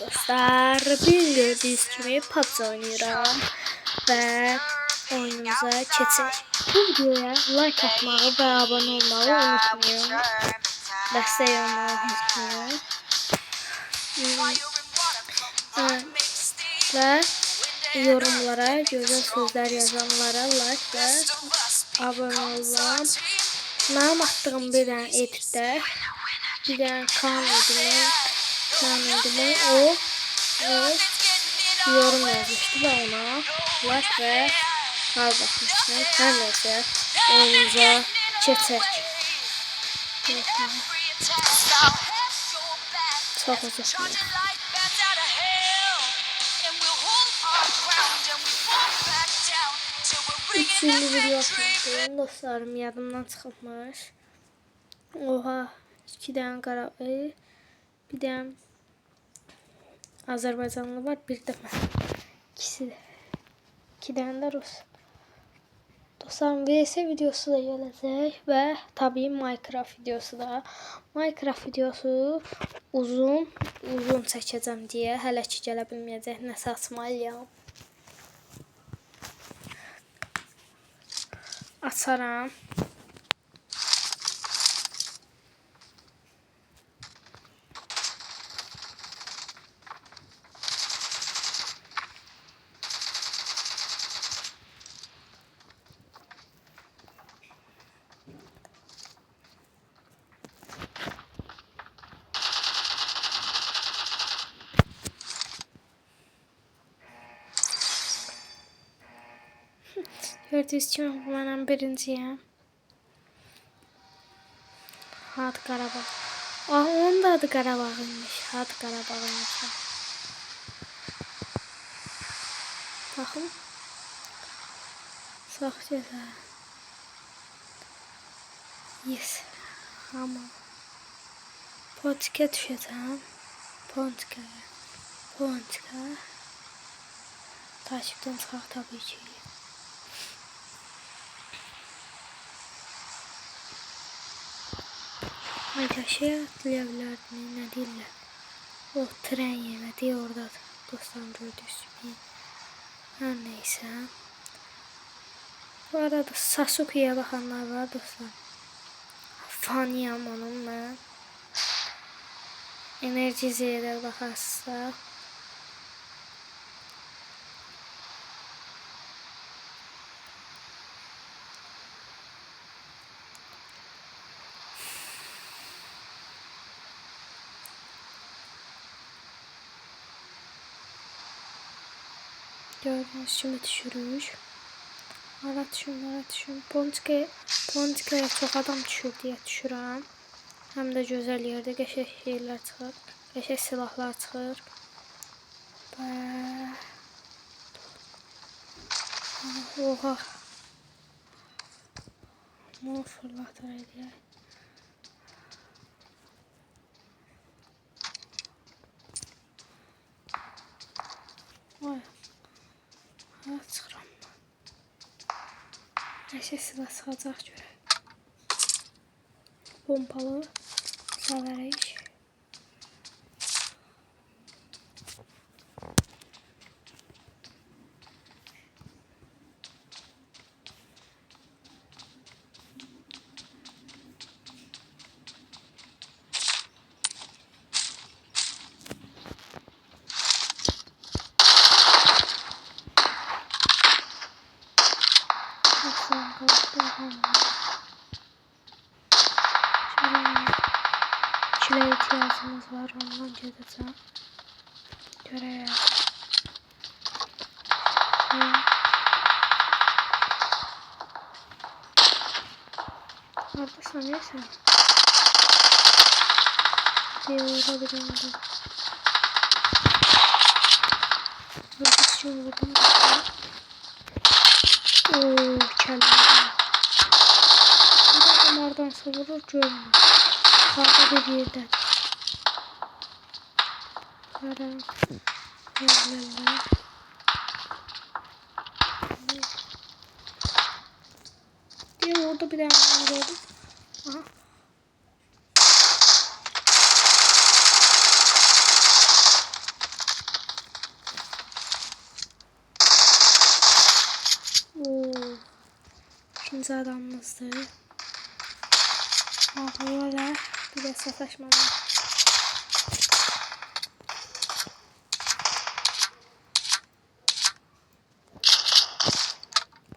Dostlar, bir gördüğünüz gibi PUBG oynuyorum ve oyunumuza geçelim. Bu videoya like atmayı ve abone olmayı unutmayın. Destek olmayı unutmayın. Ve yorumlara güzel sözler yazanlara like ve abone olun. Benim attığım bir tane editdə, bir tane kan edilən o yorum yazmıştı ve ona like ve kalp atmıştım. Her neyse oyunumuza geçelim. Çok uzatmayın. Üçüncü video atmıştım dostlarım, yadımdan çıxmış. Oha, 2 tane Qarabağ, bir tane Azərbaycanlı var, bir de ben. İkisi de. 2 tane de Rus. Dostlarım, VS videosu da gelecek ve tabii Minecraft videosu da. Minecraft videosu uzun çəkəcəm deyə hələ ki gələ bilməyəcək, nəsə açmalıyam. Açaram. Gördüğünüz gibi benim birinciyim. Hadi Qarabağ. Onun da adı Qarabağ'ymış. Hadi Qarabağ'ymış. Bakın. Çok güzel. Yes. Ama. Pontika düşeceğim. Pontika. Takipten çıxaq tabii ki. Hayda şey atlayabilirdim, ne değiller. O tren yemedi orada dostlarım, gördüğünüz gibi. Her neyse. Bu arada Sasuke'ye bakanlar var dostlar. Faniyam onun ben. Enerji Z'ye bakarsa. Gördüğünüz gibi düşürmüş. Ara düşün. Pontikaya çok adam düşür diye düşürəm. Hem de güzel yerde qəşəng şeyler çıxır. Qəşəng silahlar çıxır. Oha. Bunu fırlatır eləyək. Vay. Ha, çıxıram. Qəşəng silah çıxacaq görək. Pompalı salarıq. Çile ihtiyacımız var, ondan gedəcəm. Görək. Haradasın, neysən? Orada bir yandan. Burada şimdi buradan bakıyor. Ooo, kəllərim. Bunlardan sonra görmür. Yukarıda bir yerden. Karan. Yerlerle. Diye orada bir tane gördüm. Aha. ikinci adamımızdır. Böyle bir de sataşmalı.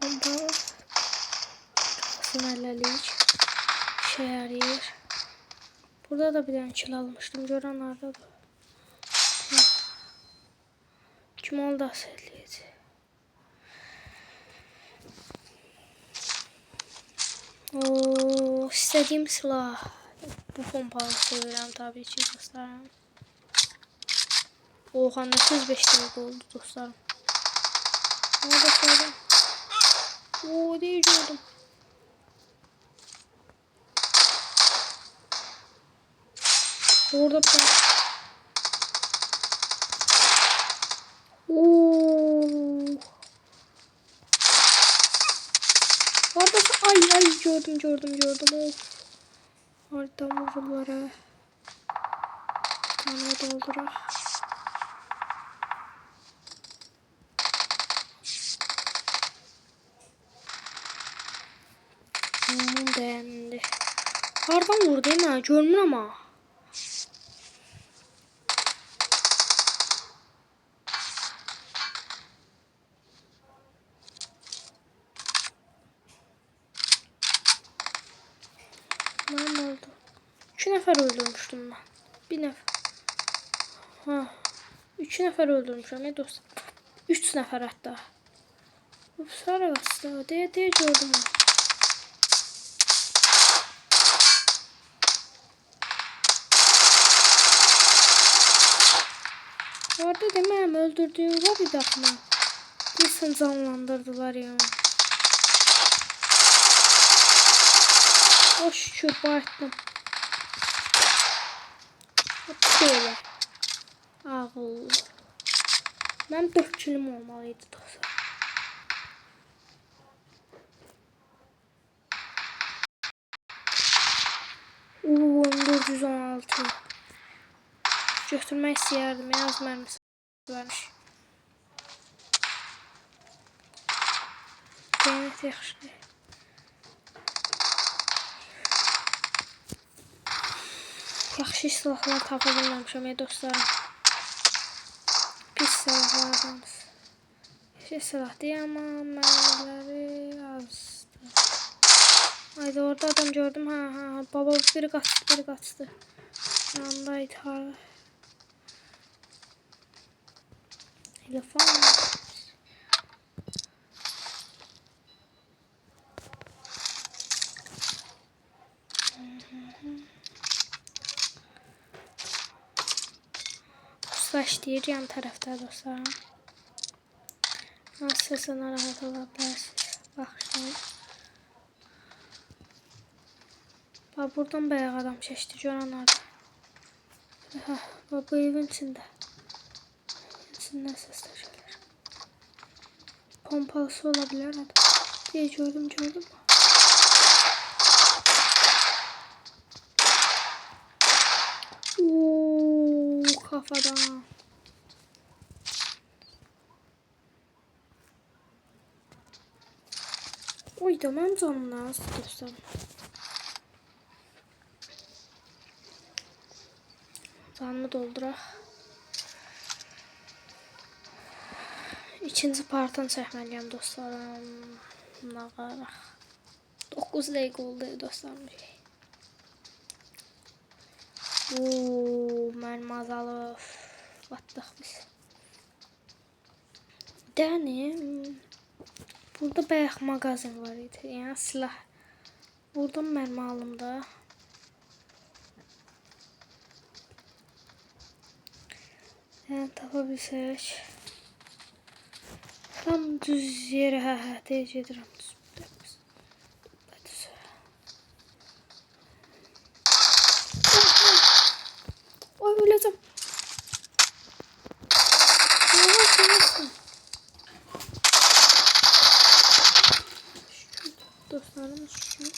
Bomba sinirlelik işe yarayır. Burada da bir tane kill almıştım. Gören arada da. Kim oldu aselliydi. Oo, istediğim silah. Bu pompalı seviyorum tabii ki dostlarım. Oha, 5 dakika oldu dostlarım. Orada söyledim. Oo, diyeceğim. Orada bir tane. Oo. Orada ay gördüm. Of. Oradan vurullara. Kanı doldurur. Beğendi. Hardan vurdu değil mi? Görmür ama. Ne oldu? 3 nefer öldürmüştüm ben. 1 nefer. Ha. 3 nefer öldürmüşüm ya dostum. 3 nefer hatta. Sarı bastı. Diye gördüm. Orada demem öldürdüğüm var bir dakika. Nasıl canlandırdılar ya. O şükür bayıttım. Böyle. Ağıl. Ben 4 kilim olmalıydı dostlar. Oo, 416. Götürmək istəyərdim. Az mərmisi varmış. Qiyamət yaxşı. Yaxşı silahlar tapa bilməmişəm dostlarım. Pis silahlardanız. Silah deyil amma mərmiləri azdır. Haydi orada adam gördüm. Ha. Baba biri kaçtı. Yanındaydı hala. Telefon. Başlayır yan tarafta dostlarım. Nasılsın rahat olabilirsiniz. Bakışlayın. Bak buradan bayağı adam çeşdi görenler. Bak bu evin içinde. İçinden sesler gelir. Pompalısı olabilir adam. Diye gördüm. Ooo, kafadan. Oy tamam canım nasıl dostlarım. Canımı doldurak. İkinci partını çəkməliyəm dostlarım. Nağaraq. 9 dəqiqə oldu dostlarım. Ooo, mənim azalıb. Batdıq biz. Yani burada bayaq mağazin var idi. Yəni silah. Buradan mərmi alım da. Yəni tapa bilsək. Tam düz yerə deyə gedirəm. Oy öləcəm. Yavaş. Dostlarım şükür.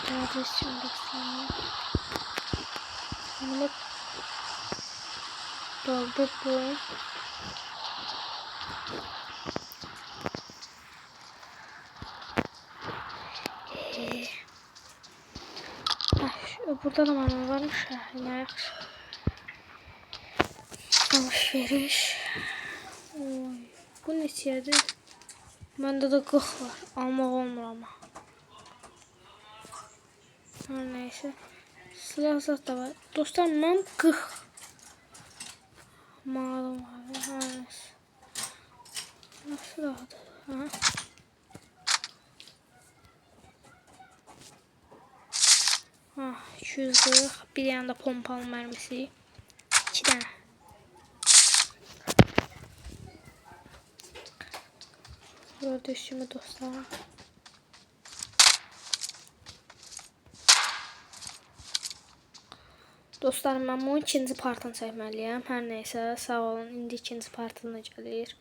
Neredesin dostlarım? Bunu doldurdum. Burada da bana varmış ya. Yine alışveriş. Oy, bu neçədir? Məndə də 40 var. Almaq olmur ama. Her neyse. Silah zat da var. Dostlar mən 40 malım var. Her neyse. Nasıl aldı? Ha? Ah, 240. Bir yanda pompalı mermisi. 2 tane. Gördüğünüz gibi dostlar. Dostlarım, mən bunun ikinci partını çəkməliyəm. Hər neysə, sağ olun. İndi ikinci partına gəlir.